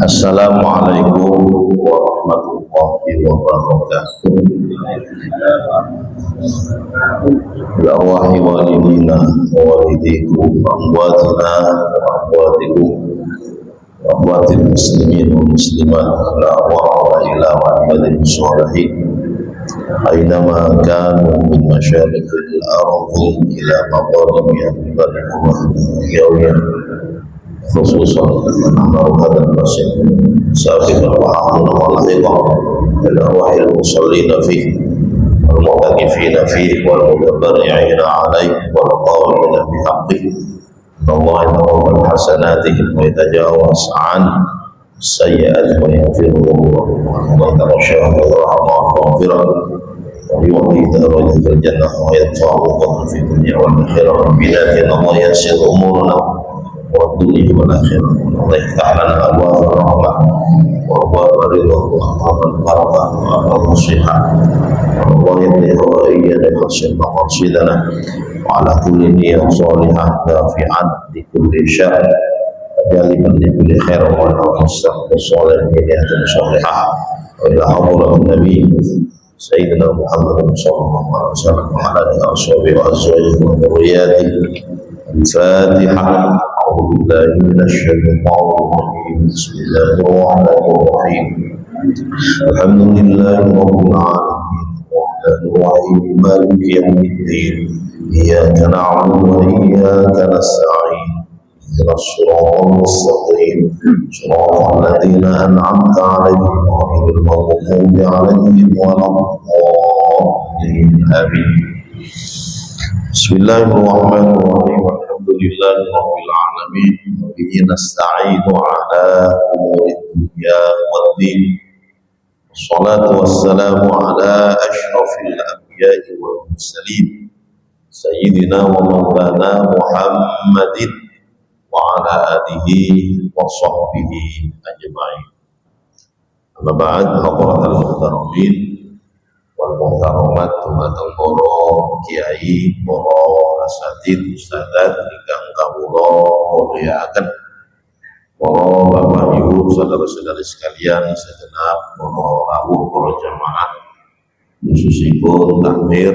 Assalamualaikum warahmatullahi wabarakatuh. Ya wahi walidina wa walidikum wa amwatina wa amwatikum wa amwatil muslimin wa muslimat la wa ila wa ibadil sholihin aynama kanu min masyariqil ardi ila magharibia yawmiyah khususan menambah hadal masjid sabiqan wa akhirah wa lahiqah ila wahil musallina fihi wal mu'takifina fihi wal mutabarri'ina alaihi wal qawmina bihaqqih Allah yataqabbal hasanatihim wa yatajawaz an sayyi'at wa yaghfiruhum wa yatarashahum rahmah wa maghfirah wa yu'ti darajatal jannah wa yatfa'uhum fi dunya wal akhirah bilatin Allah yasir umurna والدنيا والآخرة الله يفتح لنا أبواب الرحمة وأبواب الرضا وأبواب البركة وأبواب الصحة والله يهدي وإيانا يحسن مقاصدنا وعلى كل نية صالحة دافعا لكل شر جالبا لكل خير والمستقبل الصالح نية صالحة وإلى حضرة النبي سيدنا محمد صلى الله عليه وسلم وعلى آله وصحبه وأزواجه وذرياته الفاتحة. أعوذ بالله من الشيطان الرجيم بسم الله الرحمن الرحيم الحمد لله رب العالمين الرحمن الرحيم مالك يوم الدين إياك نعبد وإياك نستعين اهدنا الصراط المستقيم صراط الذين أنعمت عليهم غير المغضوب عليهم ولا الضالين آمين. Bismillahirrahmanirrahim. Alhamdulillahi rabbil alamin wa bihi nasta'inu ala umuri dunya waddin. Wassalatu wassalamu ala asyrafil anbiya'i wal mursalin sayyidina wa maulana Muhammadin wa ala alihi wa sahbihi ajma'in. Amma ba'd, hadirin muhtaramin wal muhtaramat dumateng para kiai, para asatidz, ustadzat ingkang kawula mulyakaken, para bapak ibu saudara-saudari sekalian, segenap para rawuh, para jamaah khususipun takmir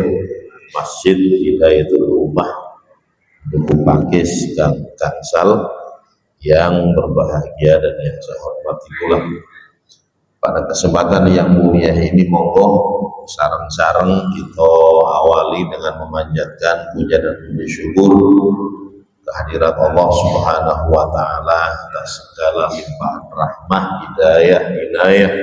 Masjid Hidayatul Ummah Dukuh Pakis Gang Gangsal yang berbahagia dan yang saya hormati pula. Pada kesempatan yang mulia ini monggo sareng-sareng kita awali dengan memanjatkan puja dan puji syukur kehadirat Allah Subhanahu wa taala atas segala limpahan rahmah, hidayah, inayah.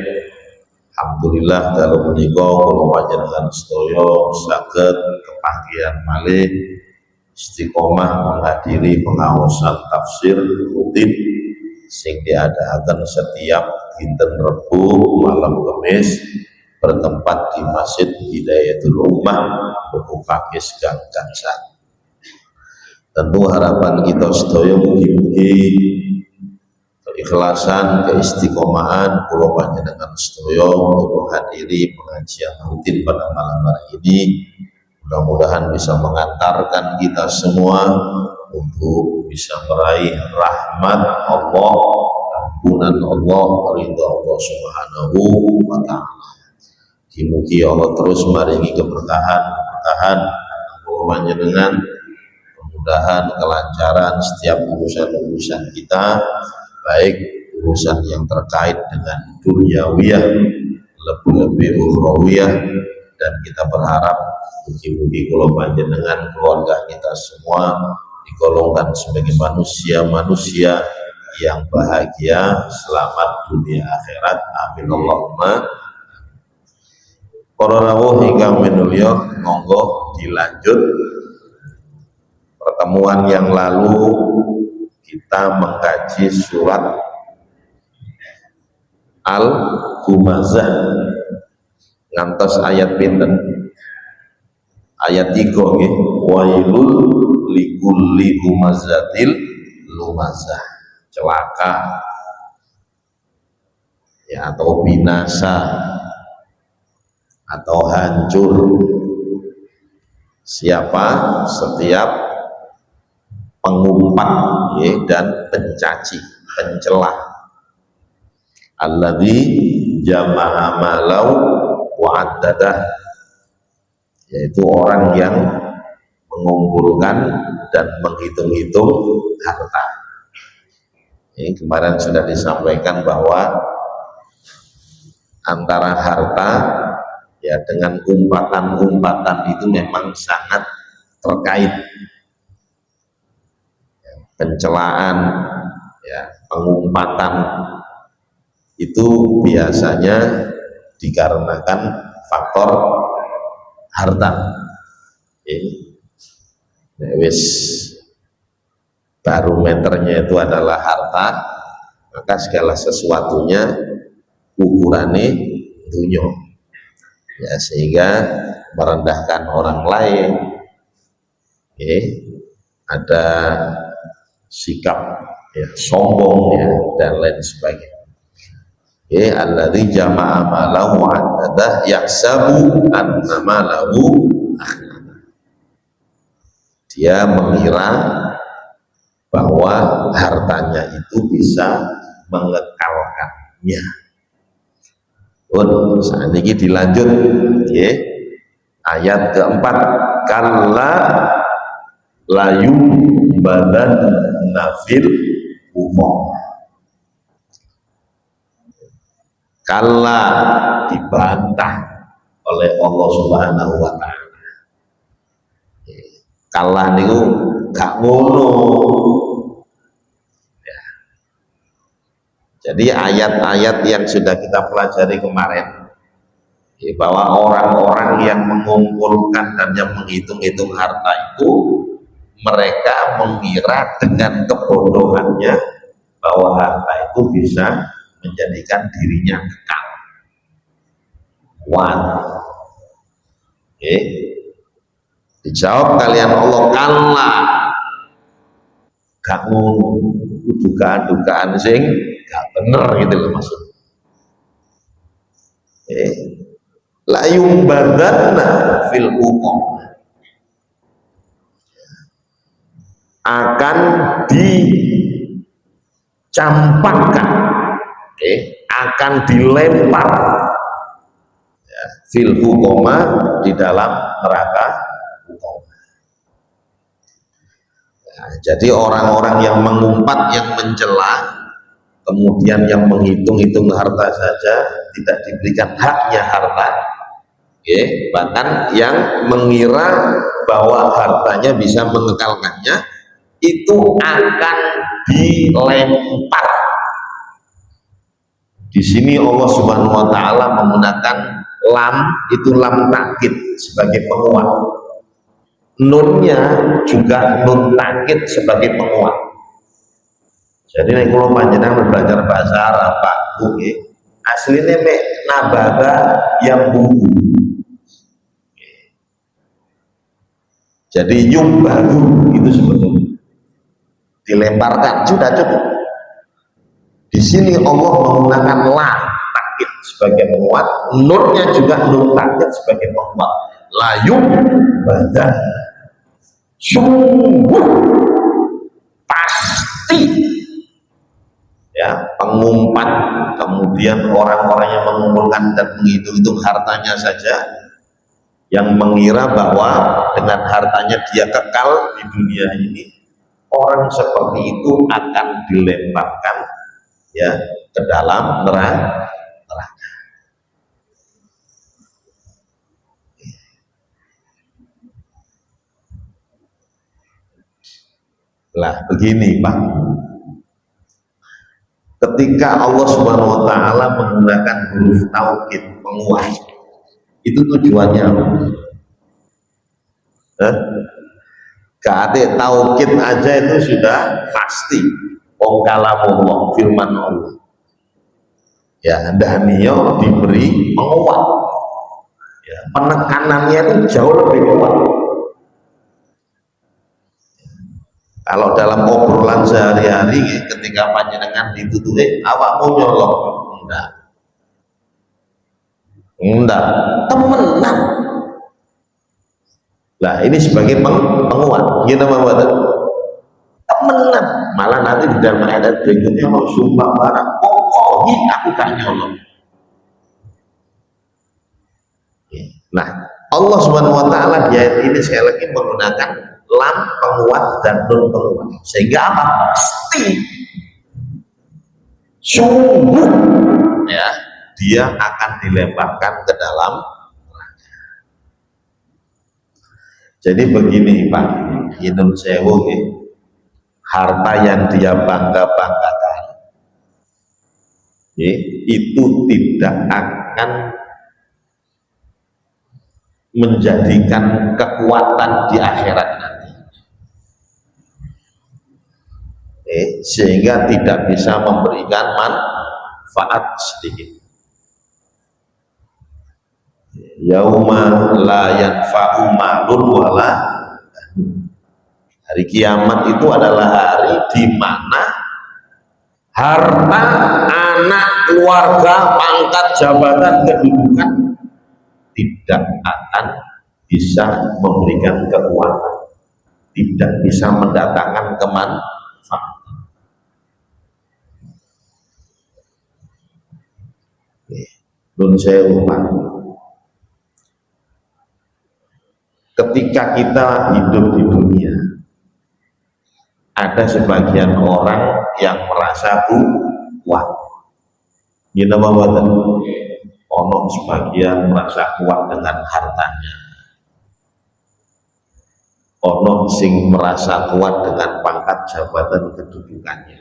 Alhamdulillah dalu menika kula panjenengan sedaya saged kepagian malih istiqomah menghadiri pengawasan tafsir rutin sing diadakan setiap dinten Rebo malam Kamis bertempat di Masjid Hidayatul Ummah Dukuh Pakis Gang Gangsal. Tentu harapan kita sedaya mugi-mugi keikhlasan, keistiqomahan kula panjenengan sedaya untuk menghadiri pengajian rutin pada malam hari ini mudah-mudahan bisa mengantarkan kita semua untuk bisa meraih rahmat Allah, ampunan Allah, ridha Allah Subhanahu wa taala. Mugi Allah terus maringi keberkahan panjenengan, kemudahan, kelancaran setiap urusan-urusan kita, baik urusan yang terkait dengan duniawiyah, lebih-lebih ukhrawiyah, dan kita berharap mugi-mugi kula panjenengan, keluarga kita semua digolongkan sebagai manusia-manusia yang bahagia, selamat dunia akhirat. Amin Allahumma. Para rawuh ingkang minulya, monggo dilanjut. Pertemuan yang lalu kita mengkaji surat Al-Humazah ngantos ayat pinten? Ayat 3 nggih. Wailul likulli humazatil lumazah. Celaka ya, atau binasa atau hancur siapa? Setiap pengumpat ya, dan pencaci, pencela alladzi jama'a malau wa addadah, yaitu orang yang mengumpulkan dan menghitung-hitung harta. Ini kemarin sudah disampaikan bahwa antara harta ya dengan umpatan-umpatan itu memang sangat terkait. Pencelaan, ya, pengumpatan itu biasanya dikarenakan faktor harta. Wis barometernya itu adalah harta, maka segala sesuatunya ukurannya dunia, ya, sehingga merendahkan orang lain, ada sikap ya, sombong ya, dan lain sebagainya. Alladzi jama'a malahu wa addadah yahsabu anna malahu akhlada. Dia mengira bahwa hartanya itu bisa mengekalkannya. Saat ini dilanjut ya, ayat keempat, kalla layu badan nafil umum. Kalla dibantah oleh Allah Subhanahu wa ta'ala. Kalla niku gak ngono ya. Jadi ayat-ayat yang sudah kita pelajari kemarin ya, bahwa orang-orang yang mengumpulkan dan yang menghitung-hitung harta itu, mereka mengira dengan kebodohannya bahwa harta itu bisa menjadikan dirinya kekal. Dijawab kalian Allah, kalla gak ngono, dugaan-dugaan sing gak bener gitu loh maksudnya. La yumbadanna fil umum, akan dicampakkan, akan dilempar ya, fil hukoma, di dalam neraka hukum. Nah, jadi orang-orang yang mengumpat, yang mencela, kemudian yang menghitung-hitung harta saja tidak diberikan haknya harta, bahkan yang mengira bahwa hartanya bisa mengekalkannya, itu akan dilempar. Di sini Allah Subhanahu wa ta'ala menggunakan lam, itu lam takkid sebagai penguat, nunnya juga nun takkid sebagai penguat. Jadi nek kula panjenengan belajar bahasa Arab Pak Bu, aslinya mek nababa yang buku. Jadi yumbadu itu sebetulnya dilemparkan, sudah cukup. Di sini Allah menggunakan la takkid sebagai penguat, nunnya juga nun takkid sebagai penguat. Layu badan, sungguh pasti ya, pengumpat, kemudian orang-orang yang mengumpulkan dan menghitung-hitung hartanya saja, yang mengira bahwa dengan hartanya dia kekal di dunia ini, orang seperti itu akan dilemparkan ya ke dalam neraka. Lah begini Pak, ketika Allah Subhanahu wa ta'ala menggunakan huruf taukid penguat, itu tujuannya apa? Kata taukid aja itu sudah pasti. Kalamullah, firman Allah. Ya, Daniel diberi penguat. Ya, penekanannya itu jauh lebih kuat. Kalau dalam obrolan sehari-hari, ketika panjenengan ditutupi, awakmu nyolong, enggak, temenan. Lah ini sebagai penguat, gitu Bapak. Temenan, malah nanti di dalam ayat berikutnya mau sumpah barang, pokoknya aku gak nyolong. Nah, Allah Subhanahu wa taala di ayat ini sekali lagi menggunakan lam penguat dan nun penguat. Sehingga apa? Pasti sungguh ya, dia akan dilemparkan ke dalam neraka. Jadi begini Pak, Inun Sewu ya, harta yang dia bangga-banggakan ya, itu tidak akan menjadikan kekuatan di akhirat nanti, sehingga tidak bisa memberikan manfaat sedikit. Yauma la yanfa'u malun wala, hari kiamat itu adalah hari di mana harta, anak, keluarga, pangkat, jabatan, kedudukan tidak akan bisa memberikan kekuatan, tidak bisa mendatangkan kemanfaatan. Nun sewu, ketika kita hidup di dunia, ada sebagian orang yang merasa kuat. Ini nama watan. Ono sebagian merasa kuat dengan hartanya, ono sing merasa kuat dengan pangkat jabatan kedudukannya,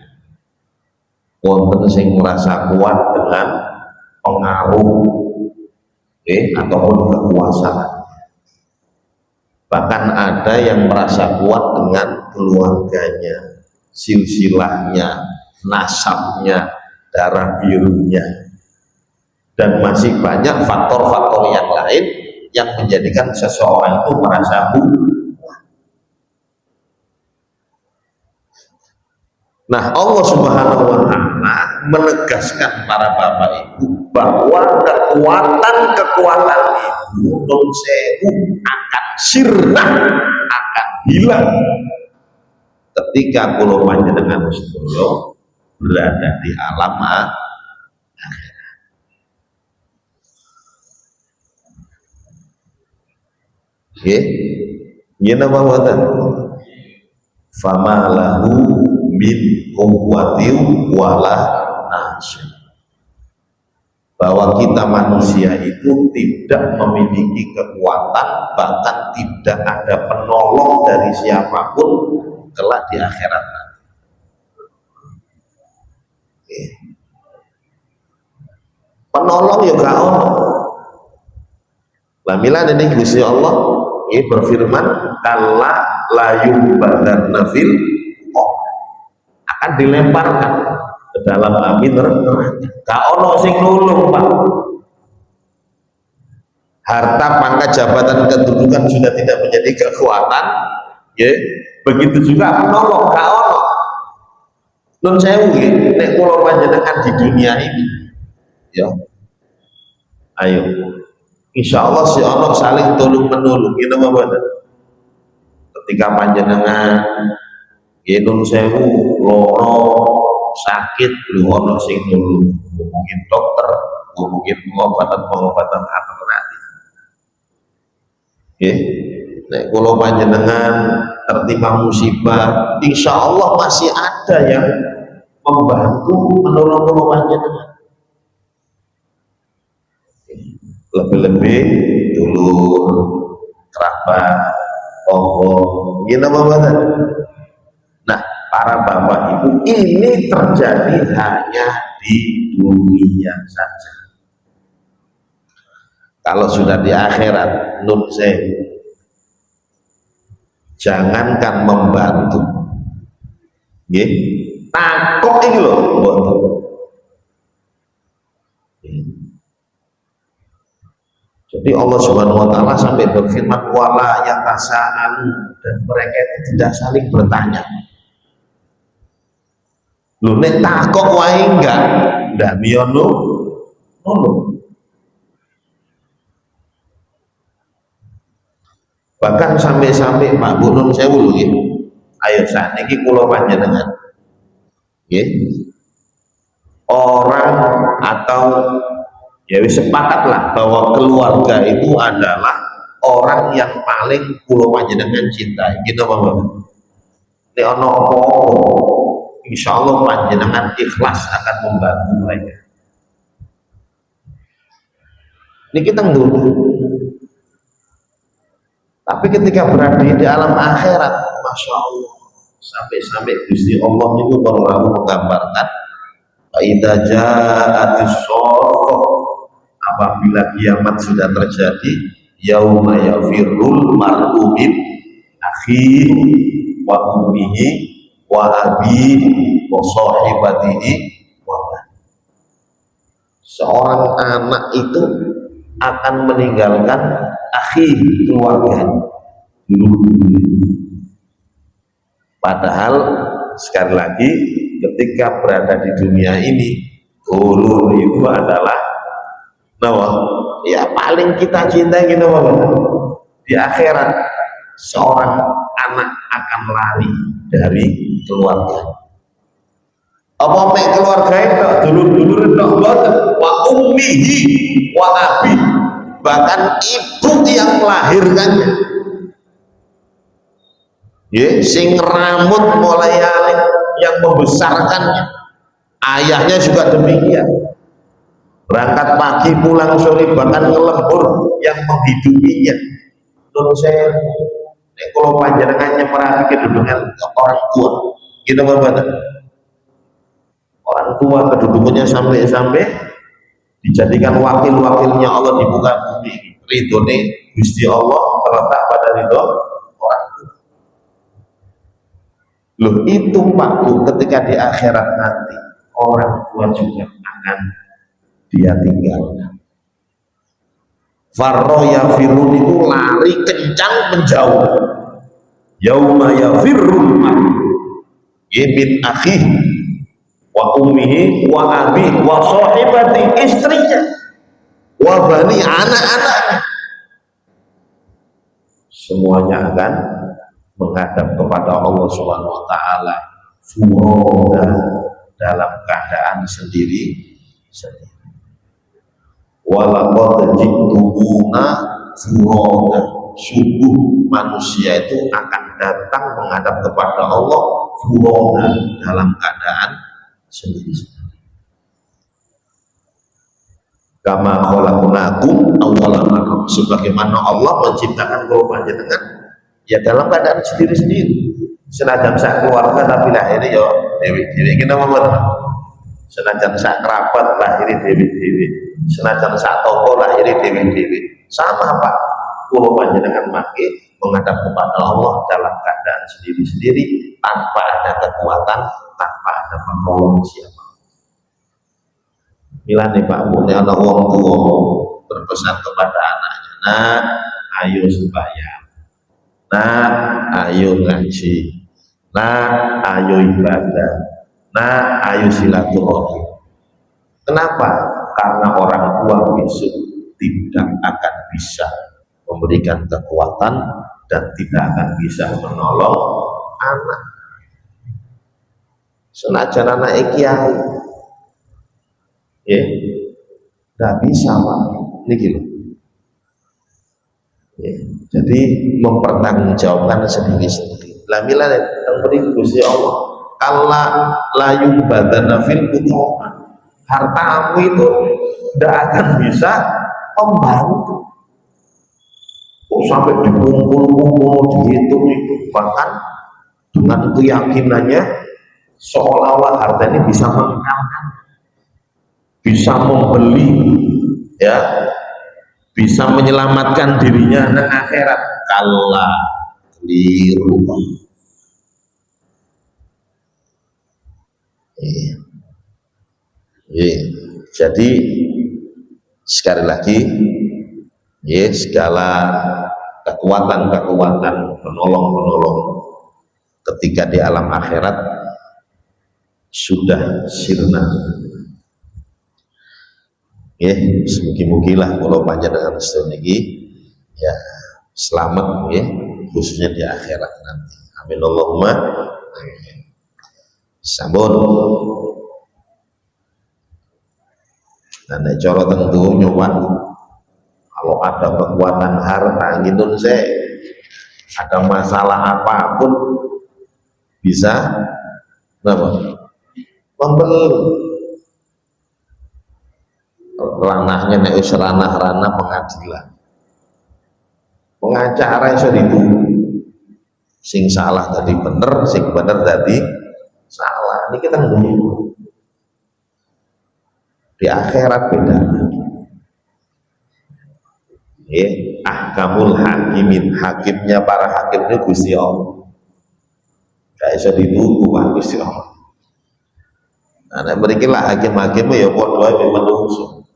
wonten sing merasa kuat dengan pengaruh ataupun kekuasaan. Bahkan ada yang merasa kuat dengan keluarganya, silsilahnya, nasabnya, darah birunya, dan masih banyak faktor-faktor yang lain yang menjadikan seseorang itu merasa kuat. Nah, Allah Subhanahu wa taala menegaskan para bapak ibu bahwa kekuatan itu nun sewu akan sirna, akan hilang ketika kula panjenengan sedaya berada di alam akhirat. Nama watan fama lahu min quwwatin wala nasir, bahwa kita manusia itu tidak memiliki kekuatan, bahkan tidak ada penolong dari siapapun kelak di akhirat nanti. Penolong ya gak ono. Lamilan ini Gusti Allah ini berfirman, kalla la yumbadanna fil akan dilemparkan ke dalam api neraka. Gak ono sing nulung Pak. Harta, pangkat, jabatan, kedudukan sudah tidak menjadi kekuatan, ya. Begitu juga penolong gak ono. Nun sewu nek kula panjenengan di dunia ini, ya. Ayo. Insya Allah si Allah saling tolong menolong. Ini apa benar? Ketika panjenengan nun sewu loro sakit, lu ono sing nulung, mungkin dokter, mungkin pengobatan alternatif. Nek kula panjenengan tertimpa musibah, insya Allah masih ada yang membantu menolong kula panjenengan. Lebih-lebih dulur, kerabat, ini apa benar? Nah, para bapak ibu, ini terjadi hanya di dunia saja. Kalau sudah di akhirat, nun sewu, jangankan membantu, takut ini loh, Jadi Allah Subhanahu wa taala sampai berfirman wala yatasaalu, dan mereka itu tidak saling bertanya. Lu nek takok wae enggak miono ngono. Bahkan sampai-sampai Pak Bu Nun sewu lho nggih. Ayo sakniki kula panjenengan. Nggih. Orang ya wis sepakatlah bahwa keluarga itu adalah orang yang paling kula panjenengan cintai. Gitu Bapak. Nek ana apa-apa, insyaallah panjenengan ikhlas akan membantu mereka. Niki teng dunya. Tapi ketika berada di alam akhirat, masya Allah, sampai Gusti Allah itu baru menggambarkan, "Idza ja'atis shaqqah," apabila kiamat sudah terjadi, yauma yafirrul mar'u min akhihi wa ummihi wa abihi wa sahibatihi wa banihi. Seorang anak itu akan meninggalkan akhi, keluarga dulu. Padahal sekali lagi ketika berada di dunia ini, dulur itu adalah ya paling kita cintai gitu Bapak. Di akhirat seorang anak akan lari dari keluarga. Apa mek keluarga itu dulur-dulur itu boten, wa ummihi wa abi, bahkan ibu yang melahirkannya, ya, sing rambut mulai alit yang membesarkannya, ayahnya juga demikian, berangkat pagi pulang sore bahkan ngelembur yang menghidupinya. Nun saya kalau panjenengannya perhatikan dengan orang tua gitu Bapak, orang tua kedudukannya sampai dijadikan wakil-wakilnya Allah di muka bumi. Ridhone Gusti Allah terletak pada ridho orang tua. Loh itu Pak, ketika di akhirat nanti orang tua juga akan dia tinggalkan. Farro yafirun itu lari kencang menjauh. Yauma yafirrul mar'u min akhihi wa ummihi wa abi wa sahibati, istrinya, wa bani, anak-anaknya, semuanya akan menghadap kepada Allah Subhanahu wa taala furoda, dalam keadaan sendiri. Walaqad ji'tumuna furoda, sungguh manusia itu akan datang menghadap kepada Allah furoda, dalam keadaan sendiri-sendiri. Kama khalaqnakum awwala marrah, sebagaimana Allah menciptakan kula panjenengan ya dalam keadaan sendiri-sendiri. Senajan sak keluarga tapi lahirnya ya dewi-dewi. Kita ngomong senajan sak kerabat lahirnya dewi-dewi, senajan sak toko lahirnya dewi-dewi. Sama Pak, kula panjenengan mati menghadap kepada Allah dalam keadaan sendiri-sendiri, tanpa ada kekuatan, tanpa ada penolong siapa. Milane Pak, punya anak wong tua berpesan kepada anaknya, nah ayo sembahyang, nah ayo ngaji, nah ayo ibadah, nah ayo silaturahmi. Kenapa? Karena orang tua besok tidak akan bisa memberikan kekuatan dan tidak akan bisa menolong anak. Senajan anak kiai, ya, tidak bisa Pak. Ini gitu. Ya, jadi mempertanggungjawabkan sendiri-sendiri. Lamilah yang beri Gusti Allah, Allah layu badana fil butuh, hartamu itu tidak akan bisa membantu. Sampai dikumpul-kumpul, dihitung itu, bahkan dengan keyakinannya seolah-olah harta ini bisa mengenalkan, bisa membeli, ya, bisa menyelamatkan dirinya dan akhirat. Kalla, keliru. Jadi sekali lagi, ya, segala kekuatan-kekuatan penolong-penolong ketika di alam akhirat sudah sirna. Ya, semugi-mugilah kalau panjenengan sedaya niki ya selamat ya, khususnya di akhirat nanti. Amin Allahumma amin. Sampun. Nah, nek cara teng donya kalau ada kekuatan harta gitu saya ada masalah apapun bisa apa? Membeli ranahnya nek wis ranah-ranah pengadilan. Pengacara iso dituduh. Sing salah tadi bener, sing bener tadi salah. Ini kita ngomong di akhirat beda. Ahkamul hakimin, hakimnya para hakim itu Gusti Allah. Gak iso dituduh Pak Gusti Allah. Nah, berikilah hakim-hakim ya padha wae menungso.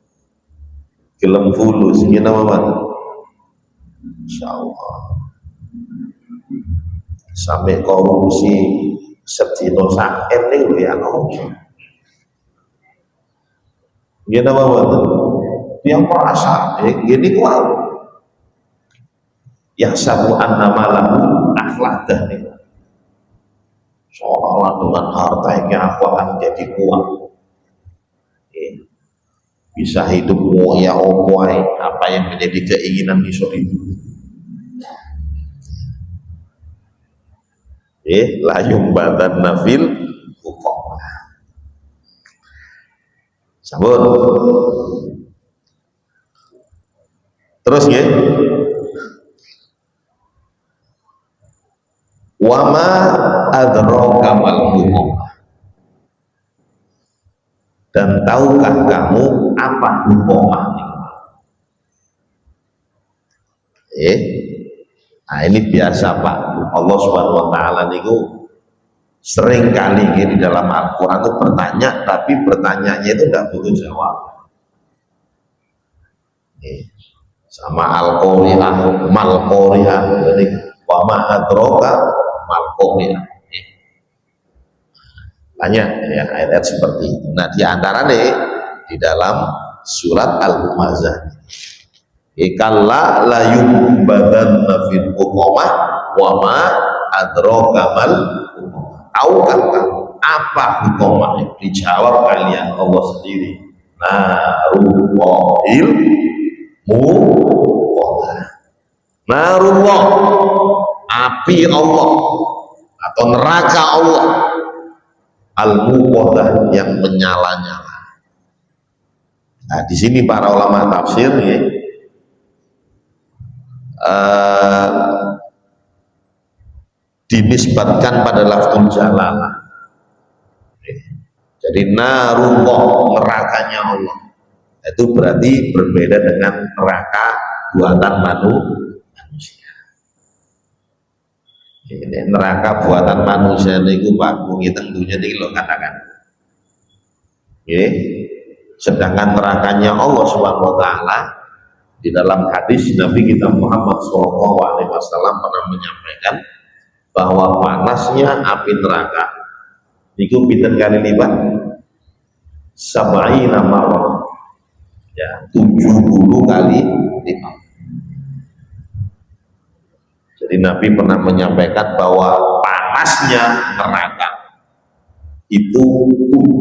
Gelem fulus ngene apa? Insyaallah. Sampai korupsi sedino saken niku ya ono. Ngene apa? Dia merasa gini kuat. Ya sabu annama lahu akhladah nih. Seolah dengan hartanya aku akan jadi kuat. Bisa hidup ya omoai apa yang menjadi keinginan iso itu. Layung badan nafil hukum. Sabun. Terus ya. Wama adraka mal hukum. Dan tahukah kamu apa hukumah? Nah ini biasa Pak, Allah Subhanahu Wa Taala niku sering kali di dalam Al-Quran itu bertanya, tapi pertanyaannya itu tidak butuh jawab. Sama Al-Qari'ah, Mal-Qari'ah, jadi wa ma adraka Mal-Qari'ah. Banyak ya ayat-ayat seperti itu. Nah di antara nih di dalam surat Al-Humazah, kalla la yumbadanna fil hukumah wa ma adraka mal hukumah. Tahukah kamu apa hukumah? Dijawab kalian Allah sendiri. Narullahil muqadah. Narullah, api Allah atau neraka Allah, al-muqadah yang menyala-nyala. Nah di sini para ulama tafsir ya, dinisbatkan pada lafzul jalalah. Jadi narullah, nerakanya Allah, itu berarti berbeda dengan neraka buatan manusia. Ini neraka buatan manusia niku Pak Bungi tentunya niki lho katakan. Sedangkan nerakanya Allah Subhanahu Wa Taala, di dalam hadis Nabi kita Muhammad SAW pernah menyampaikan bahwa panasnya api neraka itu pinten kali lipat? Sab'ina marrah, ya 70 kali lipat. Jadi Nabi pernah menyampaikan bahwa panasnya neraka itu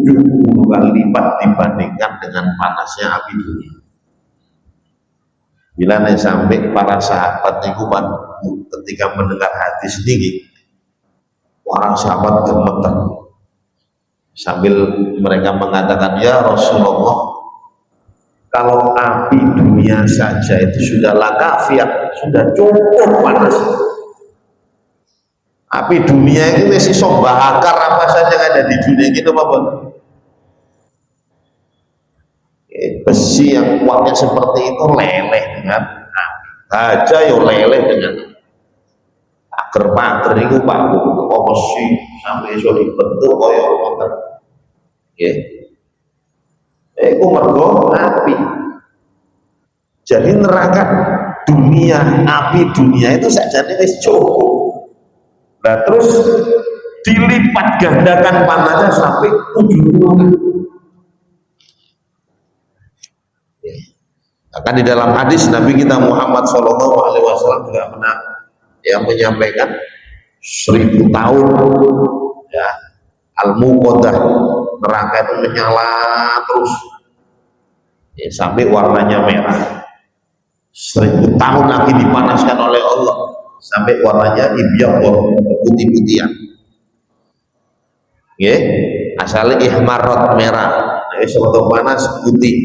70 kali lipat dibandingkan dengan panasnya api dunia. Bila nih sampai para sahabat niku ketika mendengar hadis ini, para sahabat gemeter sambil mereka mengatakan, ya Rasulullah, kalau api dunia saja itu sudah lakafiat, sudah cukup panas. Api dunia ini masih bakar apa saja yang ada di dunia gitu apa? Besi yang kuatnya seperti itu leleh dengan aja yo leleh dengan pager-pager itu Pak besi sampai iso dibentuk kaya ngoten. Nggih. Iku mergo api. Jadi neraka dunia, api dunia itu sakjane wis cukup. Nah terus dilipat gandakan panasnya sampai 70 kali. Akan di dalam hadis Nabi kita Muhammad SAW juga pernah yang menyampaikan 1000 tahun ya al-muqadah, neraka itu menyala terus Ya, sampai warnanya merah. 1000 tahun lagi dipanaskan oleh Allah sampai warnanya ibyadun, putih-putihan. Ya, asalnya ihmarot merah, nah, waktu panas putih,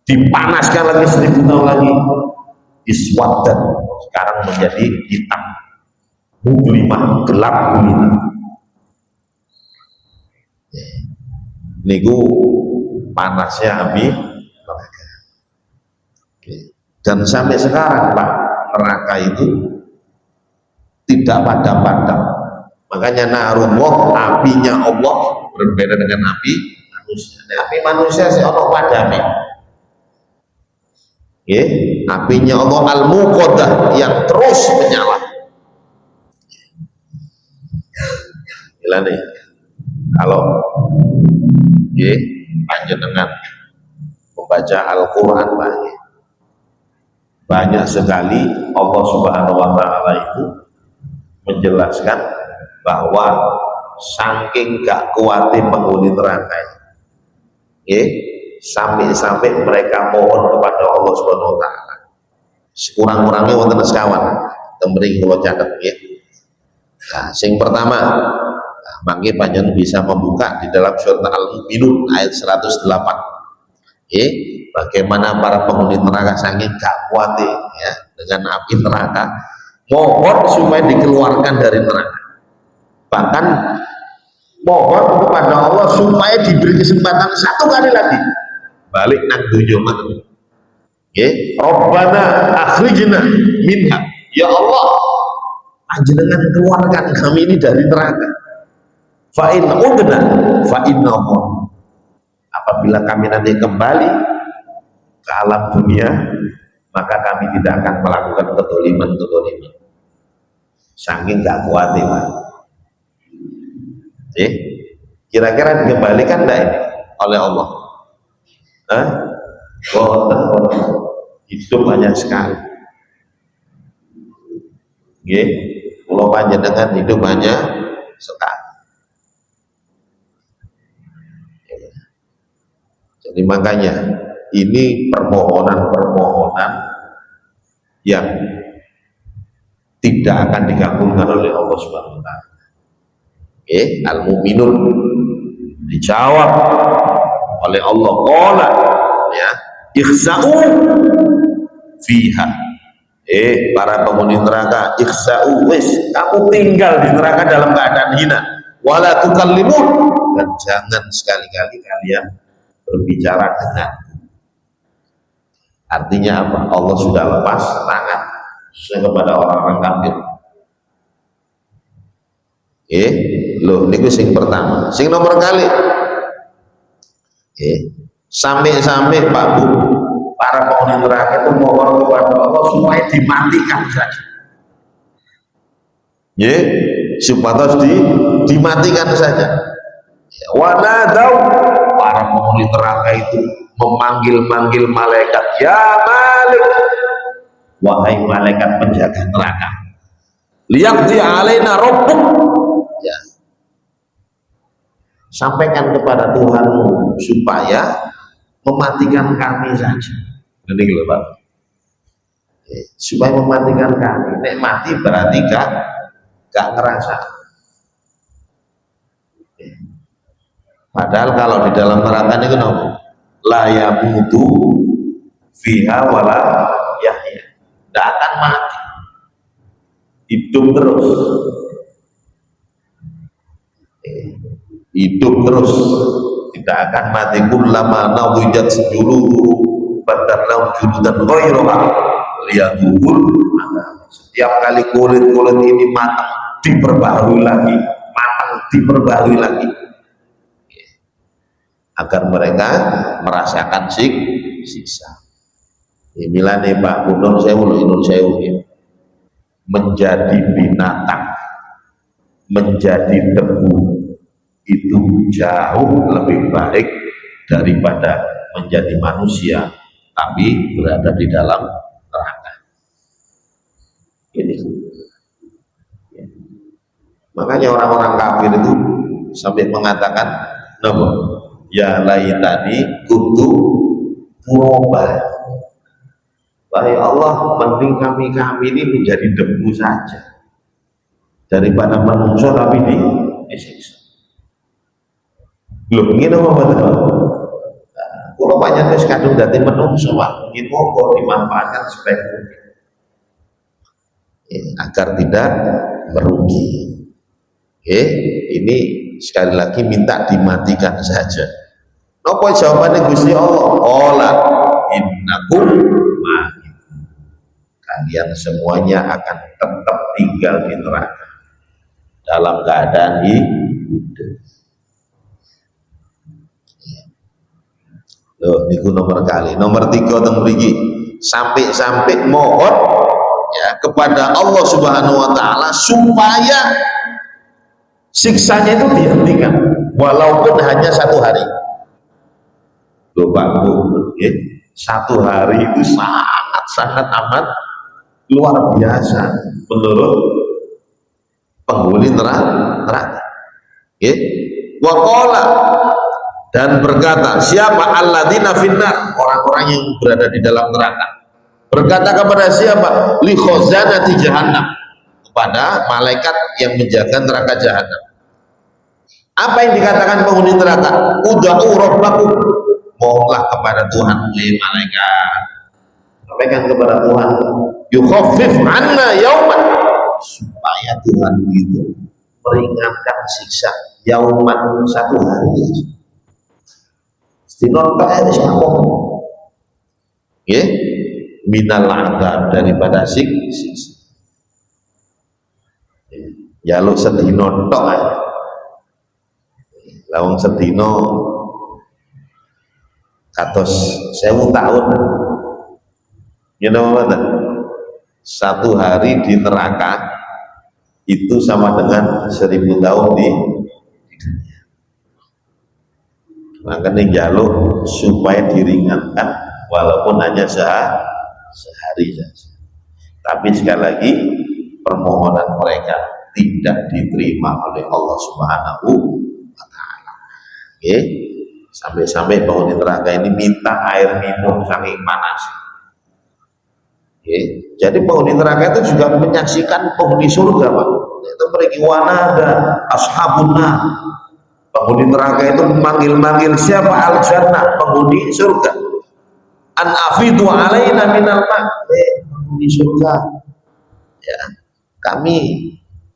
dipanaskan lagi 1000 tahun lagi iswadan, sekarang menjadi hitam, muglimah, gelap gulita. Niku panasnya api neraka. Dan sampai sekarang Pak, neraka itu tidak padam-padam. Makanya narullah, apinya Allah berbeda dengan api manusia. Nah, api manusia sih Allah padami. Ya, apinya Allah al-muqaddah yang terus menyala. Gila nih, kalau ya, panjenengan membaca Al-Quran banyak sekali Allah Subhanahu wa Ta'ala itu menjelaskan bahwa saking gak kuatnya penghuni neraka, ya, sampai-sampai mereka mohon kepada Allah Subhanahu wa Ta'ala. Sekurang-kurangnya wonten sekawan temring kula catet ya. Nah, sing pertama, nah, mangke panjenengan bisa membuka di dalam surat Al-Mu'minun ayat 108. Bagaimana para penghuni neraka saking gak kuatnya ya dengan api neraka, mohon supaya dikeluarkan dari neraka. Bahkan mohon kepada Allah supaya diberi kesempatan satu kali lagi balik nang dunya maneh. Nggih, Rabbana akhrijna minha. Ya Allah, panjenengan keluarkan kami ini dari neraka. Fa in udna fa inna Allah. Apabila kami nanti kembali ke alam dunia, maka kami tidak akan melakukan ketoliman. Saking gak kuat ya, kira-kira dikembalikan enggak ini oleh Allah? Hidup banyak sekali. Kalau panjenengan hidup banyak sekali. Jadi makanya ini permohonan-permohonan yang tidak akan dikabulkan oleh Allah Subhanahu wa Ta'ala. Al-Mu'minun dijawab oleh Allah, qala ya ikhsa'u fiha, para penghuni neraka, ikhsa'u, wis kamu tinggal di neraka dalam keadaan hina, wala tukallimun, dan jangan sekali-kali kalian berbicara dengan. Artinya apa? Allah sudah lepas tangan kepada orang-orang kafir. Loh, niku sing pertama. Sing nomor kali, sampai-sampai Pak Bu, para penghuni neraka itu mohon kepada Allah supaya dimatikan saja. Supaya dimatikan saja. Wanadau, para penghuni neraka itu memanggil-manggil malaikat, ya Malik, wahai malaikat penjaga neraka, liyaqdi alaina rabbuk, ya, sampaikan kepada Tuhanmu supaya mematikan kami saja. Ini gitu Pak, supaya mematikan kami. Nek mati berarti gak ngerasa. Padahal kalau di dalam neraka itu la yamutu fiha wala yahya, tidak akan mati, hidup terus, tidak akan mati. Kullama nawijat juludu badalnahu juludan ghairaha liyadhuqul adab. Setiap kali kulit-kulit ini matang diperbaharui lagi, agar mereka merasakan siksa. Inilah nih Pak Gunung Sewu, menjadi binatang, menjadi debu itu jauh lebih baik daripada menjadi manusia tapi berada di dalam neraka. Ini. Makanya orang-orang kafir itu sampai mengatakan, ya laitani kuntu turobah. Wahai Allah, mending kami ini menjadi debu saja daripada manusia tapi disiksa. Belum ingin apa betul? Kalau banyak itu kadung dati manusia, ingin mogok dimanfaatkan sebaik mungkin agar tidak merugi. Ini sekali lagi minta dimatikan saja. Nopo jawabannya Gusti Allah? Ola innakum mahitun. Kalian semuanya akan tetap tinggal di neraka dalam keadaan hidup. Loh, niku nomor kali. Nomor 3 teng mriki. Sampai mohon ya kepada Allah Subhanahu wa taala supaya siksanya itu dihentikan walaupun hanya 1 hari. Loh Pak Bu, ya, 1 hari itu sangat amat luar biasa menurut penghuni neraka. Waqala, dan berkata, siapa alladzina finnar, orang-orang yang berada di dalam neraka, berkata kepada siapa? Li khazanati jahannam, kepada malaikat yang menjaga neraka jahanam. Apa yang dikatakan penghuni neraka? Ud'u rabbakum, mohonlah kepada Tuhan, malaikat sampaikan kepada Tuhan, yukhaffif anna yauman, supaya Tuhan itu meringankan siksa yauman 1 hari. Stinon tak ada siapa, minal adab, daripada siksa. Ya lu sedino tok aja, lawang sedino katos 1000 tahun, you know what? 1 hari di neraka itu sama dengan 1000 tahun di dunia. Makanya jaluk supaya diringankan walaupun hanya sehari saja. Tapi sekali lagi permohonan mereka tidak diterima oleh Allah Subhanahu wa taala. Sampai-sampai penghuni neraka ini minta air minum saking panas. Jadi penghuni neraka itu juga menyaksikan penghuni surga, Pak. Itu mereka wanada ashabun nar. Penghuni neraka itu memanggil-manggil siapa? Al-jannah, penghuni surga. An afidu alaina minal ma', penghuni surga. Ya, kami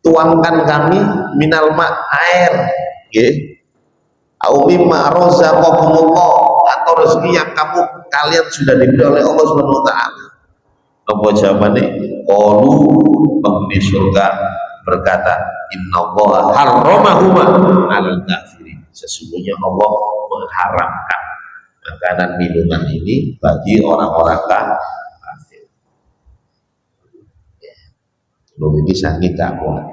tuangkan kami minal ma', air. Au mimma razaqakumullah, atau rezeki yang kalian sudah diberi oleh Allah Subhanahu wa taala. Apa jawabannya? Qalu, penghuni surga berkata, innallaha harramahuma 'alal kafirin. Sesungguhnya Allah mengharamkan makanan minuman ini bagi orang-orang kafir. Belum ini sangat tak kuat.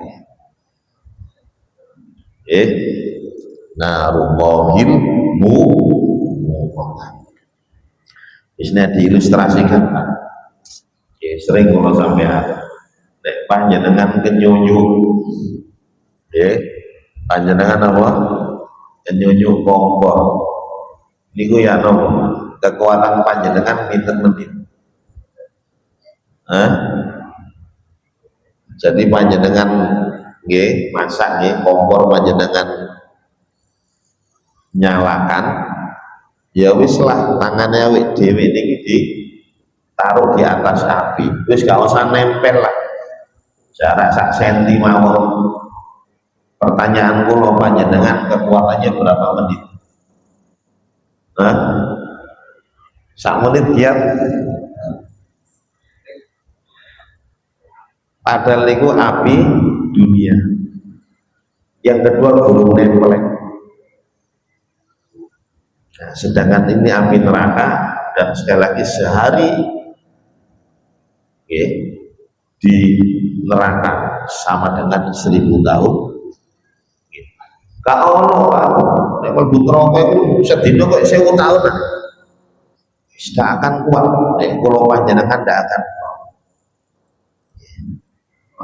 Narullahil muqaddam. Isnya diilustrasikan, Pak. Sering kalau sampai ada nek panjenengan kenyunyu, panjenengan apa? Kenyunyu kompor. Niku ya nopo? Kekuatan panjenengan pinten menit. Jadi panjenengan masak kompor panjenengan nyalakan, ya wis lah tangannya awake dhewe niki taruh di atas api, wis gak usah nempel lah, jarak 1 senti mawon. Pertanyaanku lo panjenengan kekuatannya berapa menit? 1 menit giat. Padahal itu api dunia. Yang kedua gulung nempel. Nah, sedangkan ini api neraka, dan sekali lagi sehari di neraka sama dengan 1000 tahun. Gak ono Pak, nek mlebu neraka iku sedina kok 1000 tahun. Tidak akan kuat, nek kula panjenengan tidak akan kuat.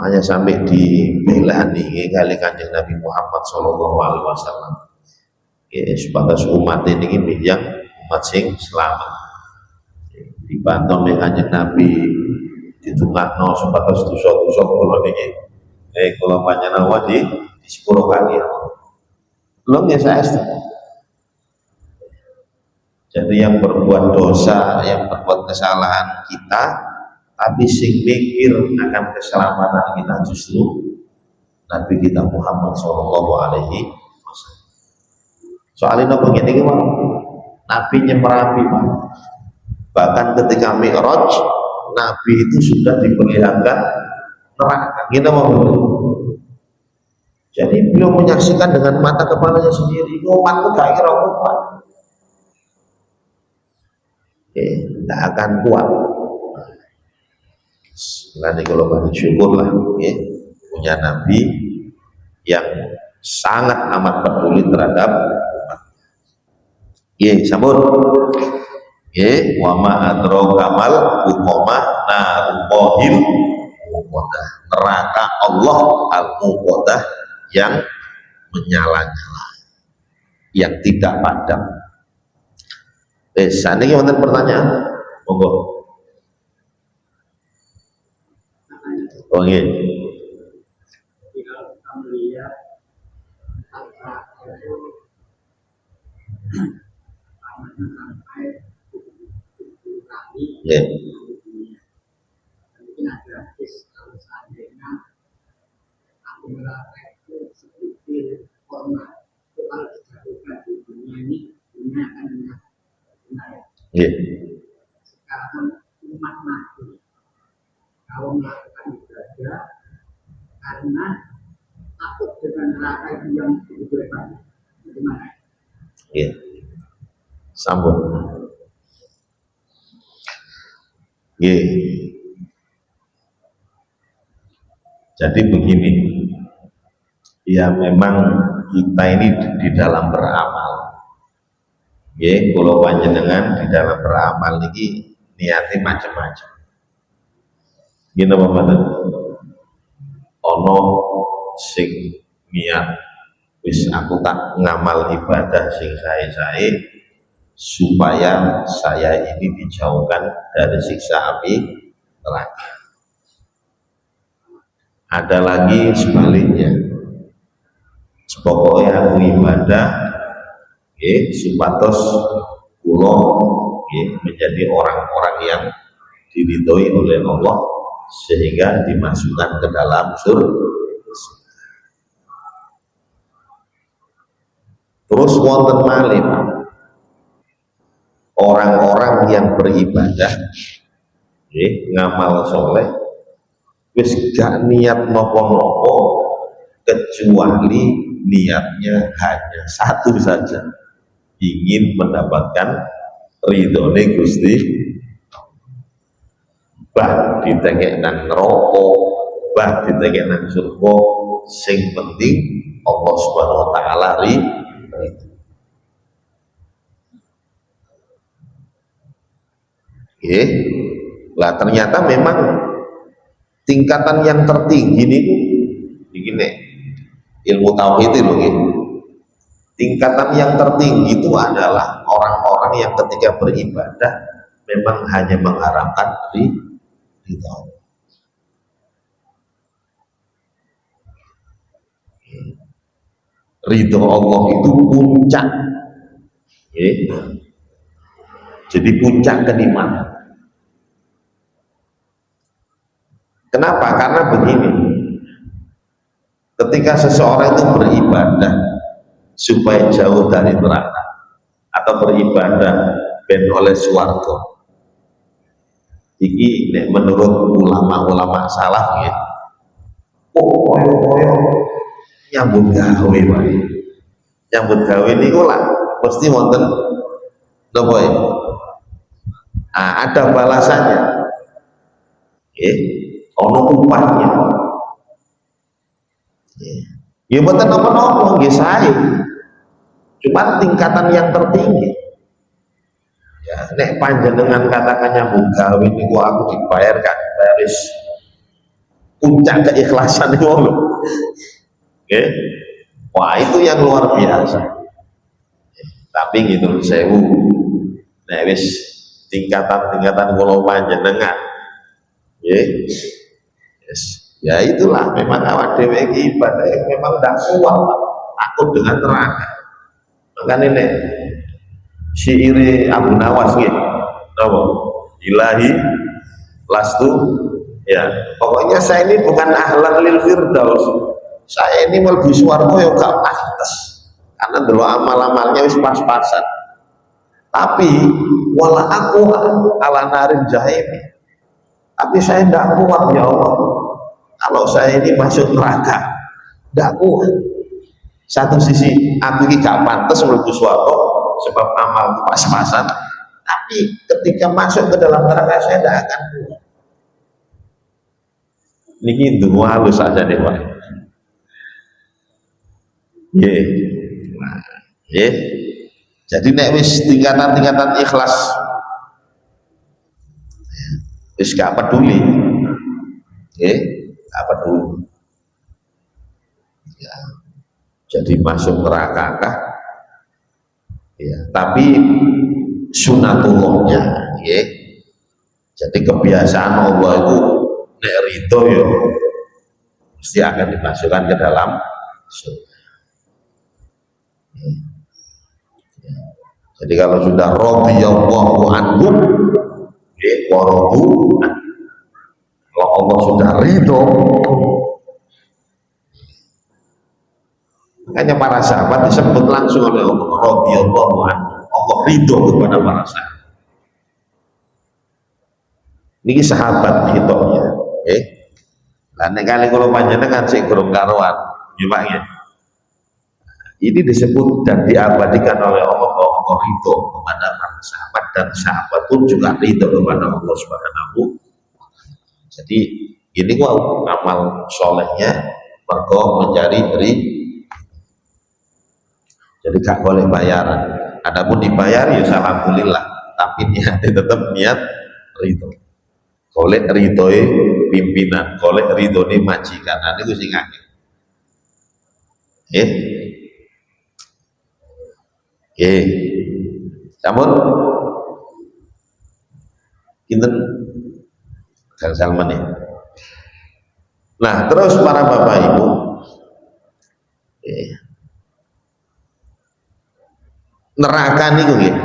Hanya sampai dibelani kali Kanjeng Nabi Muhammad sallallahu alaihi wasallam. Sebatas umat ini yang umat sing selamat. dibantu oleh Kanjeng Nabi ditungakno supados dosa-dosa kula niki kula panjenengan di sepuluh kali lho nggih saestu. Jadi yang berbuat dosa, yang berbuat kesalahan kita, tapi sing mikir akan keselamatan kita justru Nabi kita Muhammad Shallallahu Alaihi Wasallam. Soalnya nopo ngene iki Nabi nyemerapi Pak. Bahkan ketika Mi'raj, Nabi itu sudah diperlihatkan neraka. Gitu jadi beliau menyaksikan dengan mata kepalanya sendiri. Umatku gak kira kuat. Tidak akan kuat. Nanti kalau banyak syukurlah punya Nabi yang sangat amat peduli terhadap umat. Sambut. Wa ma adraka mal hukumah narullahil muqaddah. Neraka Allah al-muqaddah yang menyala-nyala, yang tidak padam. Saniki wonten pertanyaan, monggo. Oh nggih. Nggih. Nggih. Sekarang umat mati kalau melakukan ibadah karena takut dengan neraka yang begitu hebat, bagaimana? Nggih. Sambung. Nggih. Jadi begini, ya memang kita ini di dalam beramal. Kalau panjenengan di dalam beramal ini niatnya macam-macam. Gini apa-apa? Ono sing niat wis aku tak ngamal ibadah sing sae-sae supaya saya ini dijauhkan dari siksa api neraka. Ada lagi sebaliknya. Pokoknya aku ibadah supados kula menjadi orang-orang yang diridhoi oleh Allah sehingga dimasukkan ke dalam surga. Terus wonten malih orang-orang yang beribadah ngamal soleh wis gak niat nopo-nopo kecuali niatnya hanya satu saja, ingin mendapatkan ridhone Gusti. Bah ditekek nang neraka, bah ditekek nang surga, sing penting Allah Subhanahu wa taala ridho. Lah ternyata memang tingkatan yang tertinggi ini begini, ilmu tauhid itu begini. Tingkatan yang tertinggi itu adalah orang-orang yang ketika beribadah memang hanya mengharapkan ridho. Ridho Allah itu puncak, jadi puncak kenikmatan. Kenapa? Karena begini, ketika seseorang itu beribadah supaya jauh dari neraka atau beribadah ben oleh swarga, iki menurut ulama-ulama salaf ya, koyo nyambut gawe wae. Nyambut gawe niku lah mesti wonten napa ya? Ada balasannya. Ono upahnya. Ya mboten napa-napa nggih sae. Cuma tingkatan yang tertinggi. Ya nek panjenengan katakan nyambut gawe niku aku dibayar gak dibayar wis puncak keikhlasan niku lho. Wah itu yang luar biasa. Tapi gitu sewu nek wis tingkatan-tingkatan kula panjenengan. Nggih. Yes. Ya itulah memang awak dhewe iki ibadah memang ndak kuat, Pak. Takut dengan neraka. Makanya nek syaire Abu Nawas nggih. Napa? Ilahi lastu ya. Pokoknya saya ini bukan ahlan lil firdaus. Saya ini mlebu swarga ya gak pantes. Karena dulu amal-amalnya wis pas-pasan. Tapi wala aku ala narin jahim. Tapi saya tidak kuat ya Allah. Kalau saya ini masuk neraka, tidak kuat. Satu sisi aku ini gak pantas mlebu swarga sebab amal pas-pasan. Tapi ketika masuk ke dalam neraka saya tidak akan kuat. Niki ndonga halus saja deh Pak. Nggih. Nah, nggih. Jadi nek wis tingkatan-tingkatan ikhlas wis gak peduli. Nggih, gak peduli. Ya. Jadi masuk neraka kah? Ya, tapi sunatullahnya, nggih. Jadi kebiasaan Allah itu nek ridho ya mesti akan dimasukkan ke dalam surga. Jadi kalau sudah radhiyallahu anhum wa radu, kalau Allah sudah ridho, makanya para sahabat disebut langsung oleh Allah radhiyallahu anhum, Allah ridho kepada para sahabat. Niki sahabat hitungnya, lah nek kali kula panjenengan sing durung karuan, nggih Pak nggih. Ini disebut dan diabadikan oleh Allah bahwa Allah ridho kepada para sahabat dan sahabat pun juga ridho kepada Allah Subhanahu. Jadi ini kok amal solehnya mergo mencari ridho. Jadi gak boleh bayaran. Adapun dibayar ya alhamdulillah, tapi niatnya tetap niat ridho. Golek ridhoe pimpinan, golek ridhoe majikan. Nah niku sing akeh. Namun kinten Kang Salman ya. Nah, terus para bapak ibu, neraka niku nggih.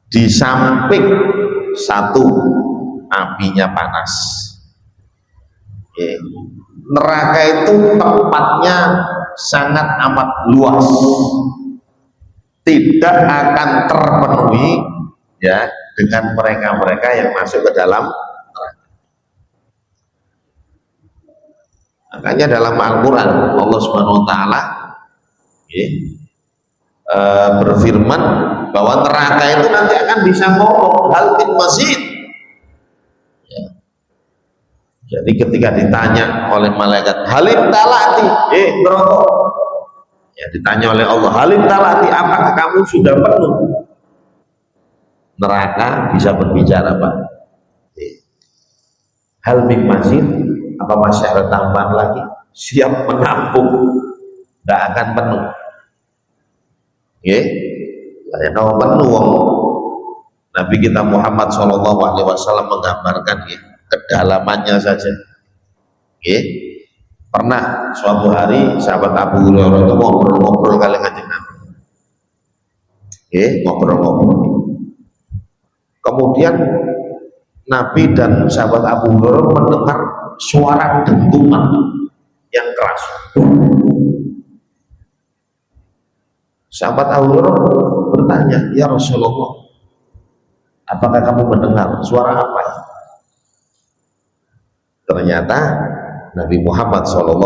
Di samping satu apinya panas. Neraka itu tempatnya sangat amat luas, tidak akan terpenuhi ya dengan mereka-mereka yang masuk ke dalam neraka. Makanya dalam Al-Quran Allah Subhanahu Wa Taala berfirman bahwa neraka itu nanti akan bisa ngomong hal min mazid. Jadi ketika ditanya oleh malaikat halim talati, neraka, ya ditanya oleh Allah halim talati, apakah kamu sudah penuh? Neraka bisa berbicara Pak. Hal min mazid, apa masih ada tambahan lagi? Siap menampung, tidak akan penuh. Saya tahu penuh. Nabi kita Muhammad SAW menggambarkan kedalamannya saja. Pernah suatu hari sahabat Abu Hurairah itu ngobrol-ngobrol kali Kanjeng Nabi. Ngobrol-ngobrol. Kemudian Nabi dan sahabat Abu Hurairah mendengar suara dentuman yang keras. Sahabat Abu Hurairah bertanya, "Ya Rasulullah, apakah kamu mendengar suara apa?" Ternyata Nabi Muhammad SAW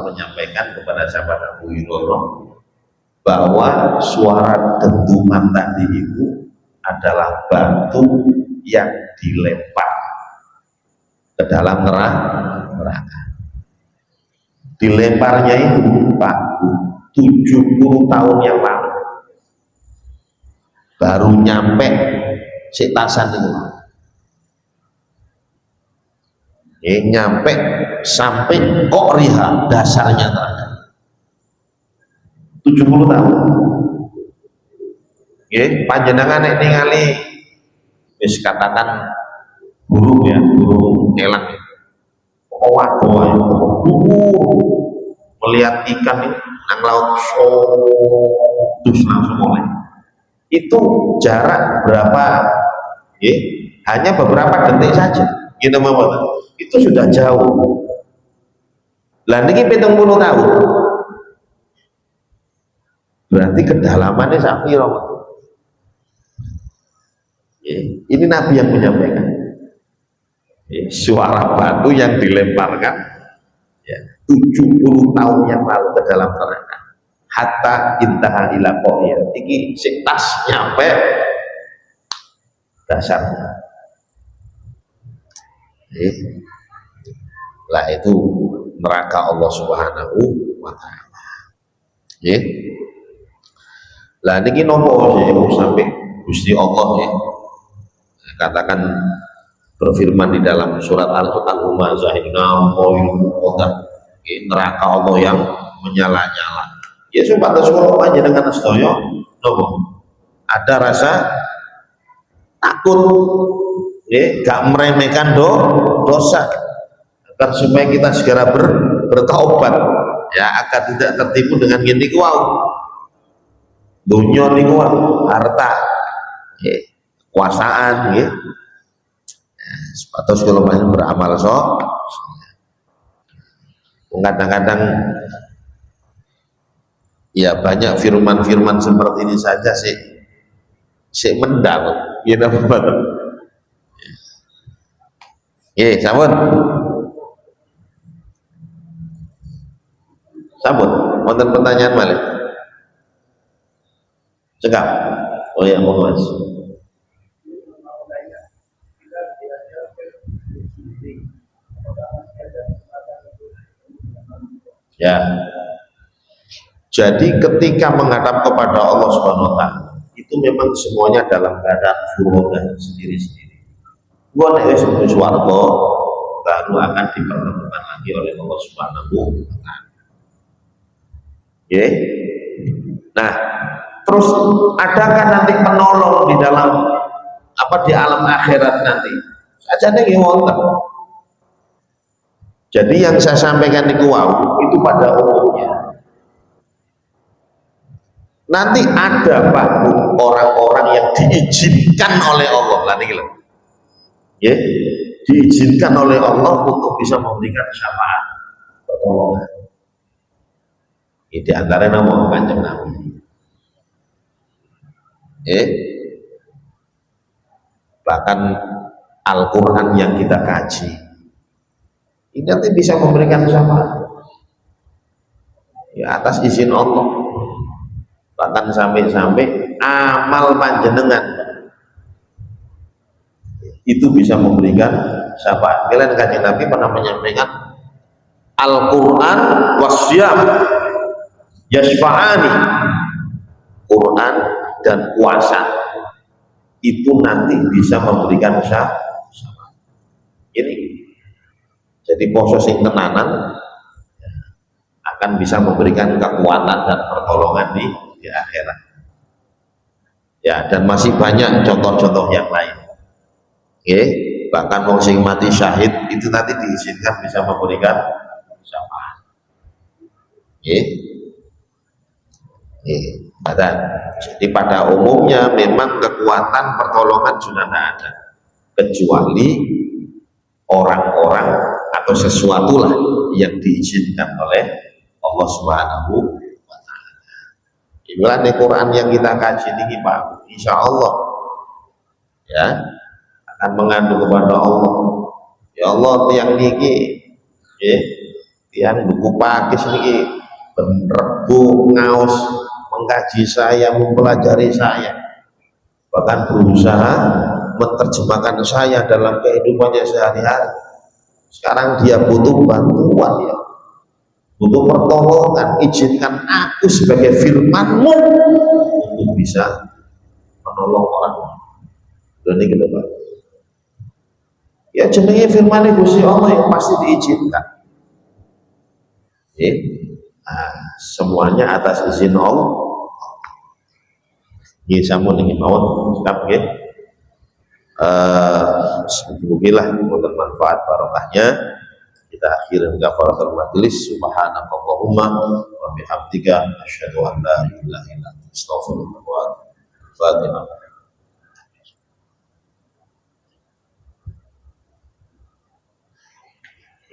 menyampaikan kepada sahabat Abu Hurairah bahwa suara dentuman tadi itu adalah batu yang dilempar ke dalam neraka. Dilemparnya itu Pak 70 tahun yang lalu baru nyampe setasan itu. Nyampe sampai Qoriha, dasarnya neraka. 70 tahun. Nggih, panjenengan nek ningali wis katakan burung ya, burung elang. Waduh, melihat ikan nang laut, terus langsung mulai. Itu jarak berapa? Hanya beberapa detik saja. Gitu Bapak. Itu sudah jauh. Lah niki 70 tahun. Berarti kedalamannya sampai ini Nabi yang menyampaikan. Suara batu yang dilemparkan 70 tahun yang lalu ke dalam neraka. Hatta intaha ila qawiyah. Iki sing tas nyampe dasarnya. Lah itu neraka Allah Subhanahu wa taala. Nggih. Lah niki nopo sih sampai Gusti Allah katakan berfirman di dalam surat Al-Humazah, neraka Allah yang menyala-nyala. Ya supados kula panjenengan sedaya napa? Ada rasa takut, gak meremehkan dosa, agar supaya kita segera bertaubat, ya agar tidak tertipu dengan gini kuau. Dunia niku harta, kekuasaan, sepatus kalau banyak beramal kadang-kadang ya banyak firman-firman seperti ini saja sih mendal, gitu Bapak. Sampun, wonten pertanyaan malih. Cekap. Oh ya, mau Mas. Ya. Jadi ketika menghadap kepada Allah Subhanahu wa taala, itu memang semuanya dalam keadaan furoga sendiri-sendiri. Gua nek wis mlebu swarga baru akan dipertemukan lagi oleh Allah Subhanahu wa taala. Nah, terus adakah nanti penolong di dalam di alam akhirat nanti? Saja nih wonten. Jadi yang saya sampaikan di itu pada umumnya. Nanti ada Pak orang-orang yang diizinkan oleh Allah lah niki lho. Diizinkan oleh Allah untuk bisa memberikan syafaat pertolongan. Di antara nama Kanjeng Nabi. Bahkan Al-Quran yang kita kaji ini nanti bisa memberikan syafaat atas izin Allah. Bahkan sampai-sampai amal panjenengan itu bisa memberikan syafaat. Kalian Kanjeng Nabi pernah menyampaikan Al-Quran wasyam yasfa'ani, Quran dan puasa itu nanti bisa memberikan syafaat. Ini jadi poso sing tenanan akan bisa memberikan kekuatan dan pertolongan di akhirat. Ya, dan masih banyak contoh-contoh yang lain. Bahkan wong sing mati syahid itu nanti diizinkan bisa memberikan syafaat. Jadi pada umumnya memang kekuatan pertolongan sudah tidak ada, kecuali orang-orang atau sesuatu lah yang diizinkan oleh Allah Subhanahu wa taala. Inilah Quran yang kita kaji ini Pak, insya Allah ya akan mengandung kepada Allah. Ya Allah, tiang niki tiang buku pakis niki berrebu ngaos mengkaji saya, mempelajari saya, bahkan berusaha menerjemahkan saya dalam kehidupannya sehari-hari. Sekarang dia butuh bantuan, ya butuh pertolongan. Izinkan aku sebagai firman-Mu untuk bisa menolong orang. Dan ini gitu Pak. Ya jenenge firman Gusti Allah yang pasti diizinkan. Semuanya atas izin Allah. Nggih sampun nggih mawon sikap nggih. Mugi-mugilah wonten manfaat barokahnya. Kita akhiri kafaratul majelis. Subhanakallahumma wa bihamdika asyhadu an la ilaha illa anta astaghfiruka wa atubu ilaik. Fatihah.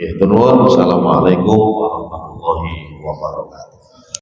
Ya, Assalamualaikum warahmatullahi wabarakatuh.